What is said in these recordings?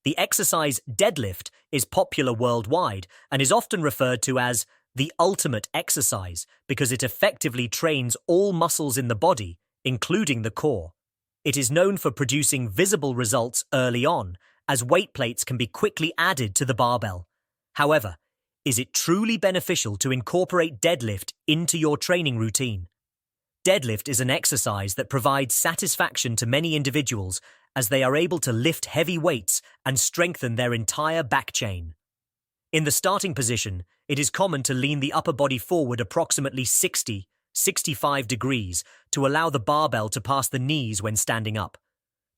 The exercise deadlift is popular worldwide and is often referred to as the ultimate exercise because it effectively trains all muscles in the body, including the core. It is known for producing visible results early on, as weight plates can be quickly added to the barbell. However, is it truly beneficial to incorporate deadlift into your training routine? Deadlift is an exercise that provides satisfaction to many individuals as they are able to lift heavy weights and strengthen their entire back chain. In the starting position, it is common to lean the upper body forward approximately 60–65 degrees to allow the barbell to pass the knees when standing up.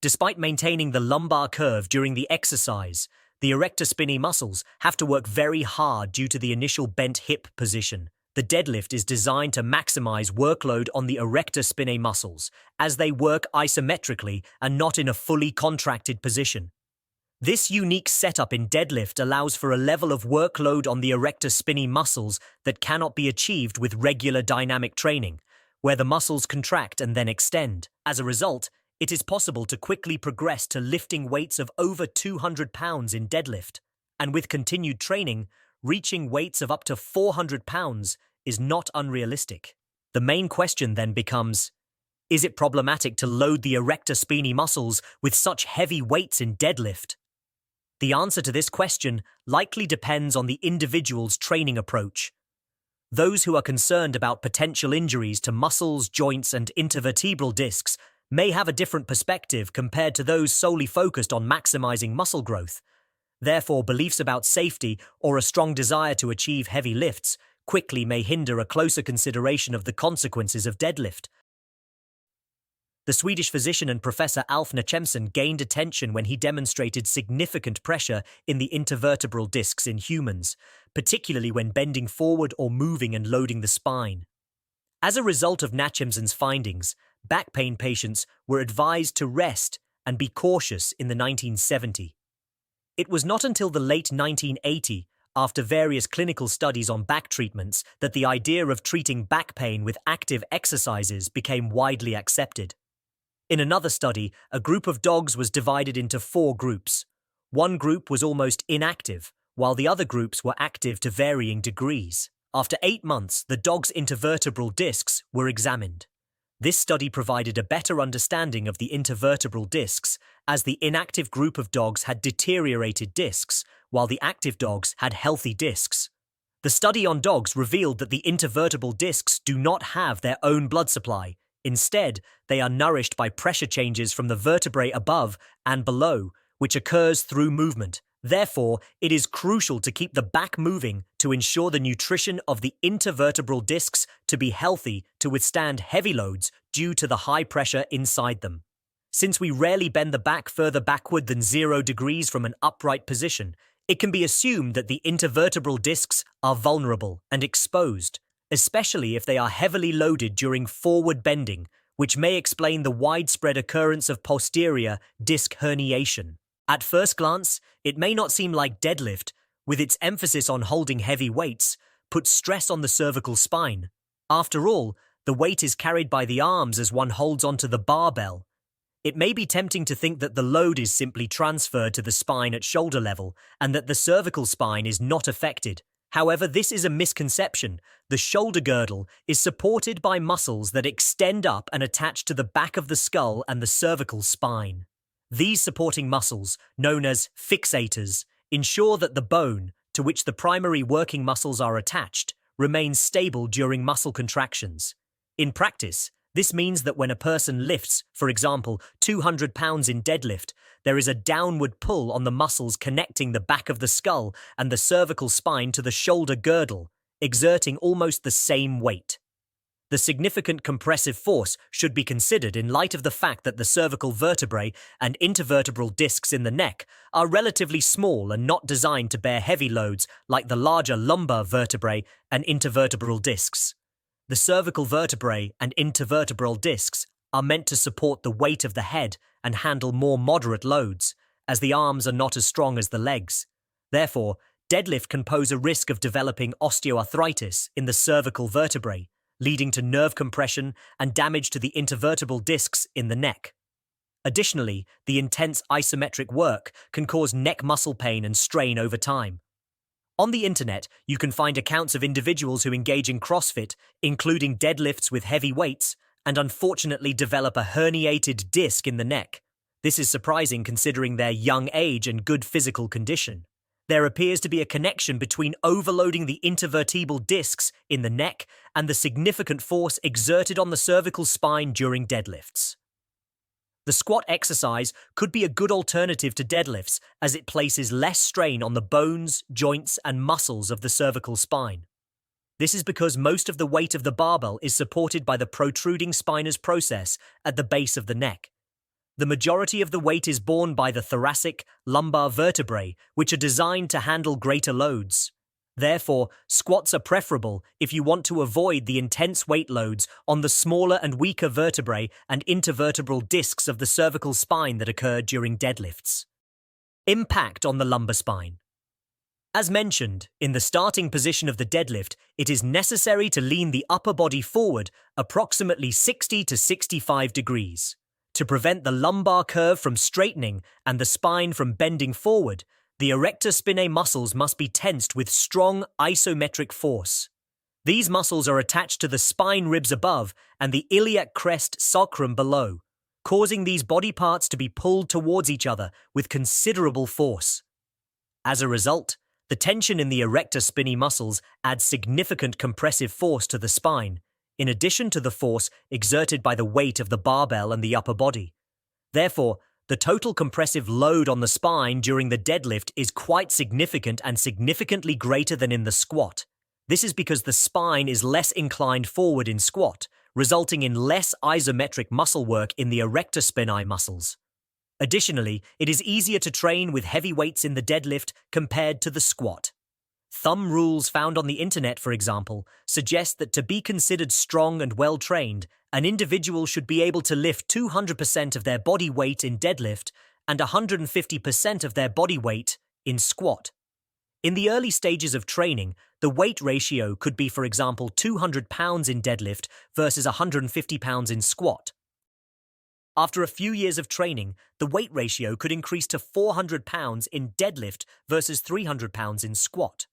Despite maintaining the lumbar curve during the exercise, the erector spinae muscles have to work very hard due to the initial bent hip position. The deadlift is designed to maximize workload on the erector spinae muscles as they work isometrically and not in a fully contracted position. This unique setup in deadlift allows for a level of workload on the erector spinae muscles that cannot be achieved with regular dynamic training, where the muscles contract and then extend. As a result, it is possible to quickly progress to lifting weights of over 200 pounds in deadlift, and with continued training, reaching weights of up to 400 pounds is not unrealistic. The main question then becomes, is it problematic to load the erector spinae muscles with such heavy weights in deadlift? The answer to this question likely depends on the individual's training approach. Those who are concerned about potential injuries to muscles, joints, and intervertebral discs may have a different perspective compared to those solely focused on maximizing muscle growth. Therefore, beliefs about safety or a strong desire to achieve heavy lifts quickly may hinder a closer consideration of the consequences of deadlift. The Swedish physician and Professor Alf Nachemson gained attention when he demonstrated significant pressure in the intervertebral discs in humans, particularly when bending forward or moving and loading the spine. As a result of Nachemson's findings, back pain patients were advised to rest and be cautious in the 1970s. It was not until the late 1980s, after various clinical studies on back treatments, that the idea of treating back pain with active exercises became widely accepted. In another study, a group of dogs was divided into 4 groups. One group was almost inactive, while the other groups were active to varying degrees. After 8 months, the dogs' intervertebral discs were examined. This study provided a better understanding of the intervertebral discs, as the inactive group of dogs had deteriorated discs, while the active dogs had healthy discs. The study on dogs revealed that the intervertebral discs do not have their own blood supply. Instead, they are nourished by pressure changes from the vertebrae above and below, which occurs through movement. Therefore, it is crucial to keep the back moving to ensure the nutrition of the intervertebral discs to be healthy to withstand heavy loads due to the high pressure inside them. Since we rarely bend the back further backward than 0 degrees from an upright position, it can be assumed that the intervertebral discs are vulnerable and exposed, especially if they are heavily loaded during forward bending, which may explain the widespread occurrence of posterior disc herniation. At first glance, it may not seem like deadlift, with its emphasis on holding heavy weights, puts stress on the cervical spine. After all, the weight is carried by the arms as one holds onto the barbell. It may be tempting to think that the load is simply transferred to the spine at shoulder level and that the cervical spine is not affected. However, this is a misconception. The shoulder girdle is supported by muscles that extend up and attach to the back of the skull and the cervical spine. These supporting muscles, known as fixators, ensure that the bone, to which the primary working muscles are attached, remains stable during muscle contractions. In practice, this means that when a person lifts, for example, 200 pounds in deadlift, there is a downward pull on the muscles connecting the back of the skull and the cervical spine to the shoulder girdle, exerting almost the same weight. The significant compressive force should be considered in light of the fact that the cervical vertebrae and intervertebral discs in the neck are relatively small and not designed to bear heavy loads like the larger lumbar vertebrae and intervertebral discs. The cervical vertebrae and intervertebral discs are meant to support the weight of the head and handle more moderate loads, as the arms are not as strong as the legs. Therefore, deadlift can pose a risk of developing osteoarthritis in the cervical vertebrae, leading to nerve compression and damage to the intervertebral discs in the neck. Additionally, the intense isometric work can cause neck muscle pain and strain over time. On the internet, you can find accounts of individuals who engage in CrossFit, including deadlifts with heavy weights, and unfortunately develop a herniated disc in the neck. This is surprising considering their young age and good physical condition. There appears to be a connection between overloading the intervertebral discs in the neck and the significant force exerted on the cervical spine during deadlifts. The squat exercise could be a good alternative to deadlifts as it places less strain on the bones, joints, and muscles of the cervical spine. This is because most of the weight of the barbell is supported by the protruding spinous process at the base of the neck. The majority of the weight is borne by the thoracic, lumbar vertebrae, which are designed to handle greater loads. Therefore, squats are preferable if you want to avoid the intense weight loads on the smaller and weaker vertebrae and intervertebral discs of the cervical spine that occur during deadlifts. Impact on the lumbar spine. As mentioned, in the starting position of the deadlift, it is necessary to lean the upper body forward approximately 60 to 65 degrees. To prevent the lumbar curve from straightening and the spine from bending forward, the erector spinae muscles must be tensed with strong isometric force. These muscles are attached to the spine ribs above and the iliac crest sacrum below, causing these body parts to be pulled towards each other with considerable force. As a result, the tension in the erector spinae muscles adds significant compressive force to the spine, in addition to the force exerted by the weight of the barbell and the upper body. Therefore, the total compressive load on the spine during the deadlift is quite significant and significantly greater than in the squat. This is because the spine is less inclined forward in squat, resulting in less isometric muscle work in the erector spinae muscles. Additionally, it is easier to train with heavy weights in the deadlift compared to the squat. Thumb rules found on the internet, for example, suggest that to be considered strong and well-trained, an individual should be able to lift 200% of their body weight in deadlift and 150% of their body weight in squat. In the early stages of training, the weight ratio could be, for example, 200 pounds in deadlift versus 150 pounds in squat. After a few years of training, the weight ratio could increase to 400 pounds in deadlift versus 300 pounds in squat.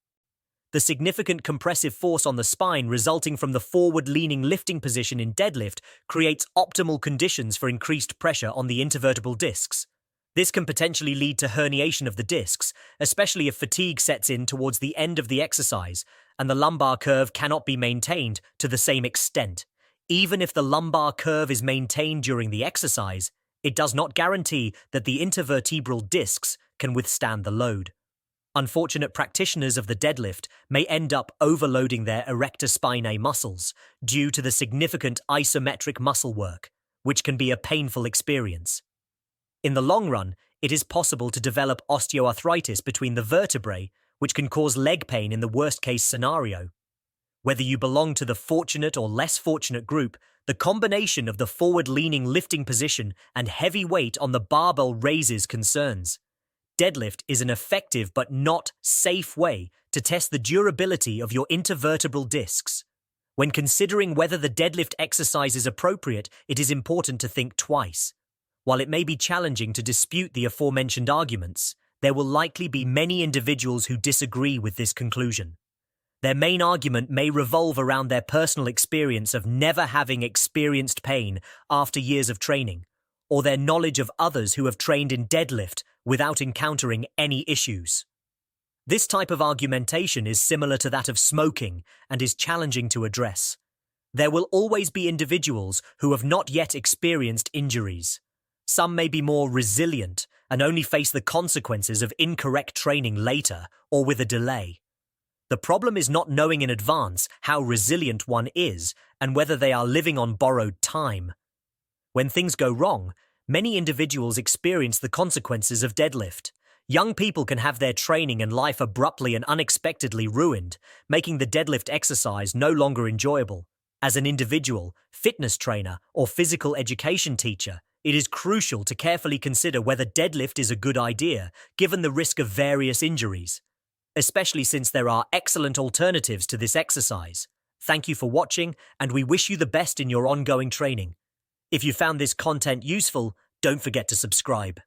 The significant compressive force on the spine resulting from the forward-leaning lifting position in deadlift creates optimal conditions for increased pressure on the intervertebral discs. This can potentially lead to herniation of the discs, especially if fatigue sets in towards the end of the exercise and the lumbar curve cannot be maintained to the same extent. Even if the lumbar curve is maintained during the exercise, it does not guarantee that the intervertebral discs can withstand the load. Unfortunate practitioners of the deadlift may end up overloading their erector spinae muscles due to the significant isometric muscle work, which can be a painful experience. In the long run, it is possible to develop osteoarthritis between the vertebrae, which can cause leg pain in the worst-case scenario. Whether you belong to the fortunate or less fortunate group, the combination of the forward-leaning lifting position and heavy weight on the barbell raises concerns. Deadlift is an effective but not safe way to test the durability of your intervertebral discs. When considering whether the deadlift exercise is appropriate, it is important to think twice. While it may be challenging to dispute the aforementioned arguments, there will likely be many individuals who disagree with this conclusion. Their main argument may revolve around their personal experience of never having experienced pain after years of training, or their knowledge of others who have trained in deadlift without encountering any issues. This type of argumentation is similar to that of smoking and is challenging to address. There will always be individuals who have not yet experienced injuries. Some may be more resilient and only face the consequences of incorrect training later or with a delay. The problem is not knowing in advance how resilient one is and whether they are living on borrowed time. When things go wrong, many individuals experience the consequences of deadlift. Young people can have their training and life abruptly and unexpectedly ruined, making the deadlift exercise no longer enjoyable. As an individual, fitness trainer, or physical education teacher, it is crucial to carefully consider whether deadlift is a good idea, given the risk of various injuries, especially since there are excellent alternatives to this exercise. Thank you for watching, and we wish you the best in your ongoing training. If you found this content useful, Don't forget to subscribe.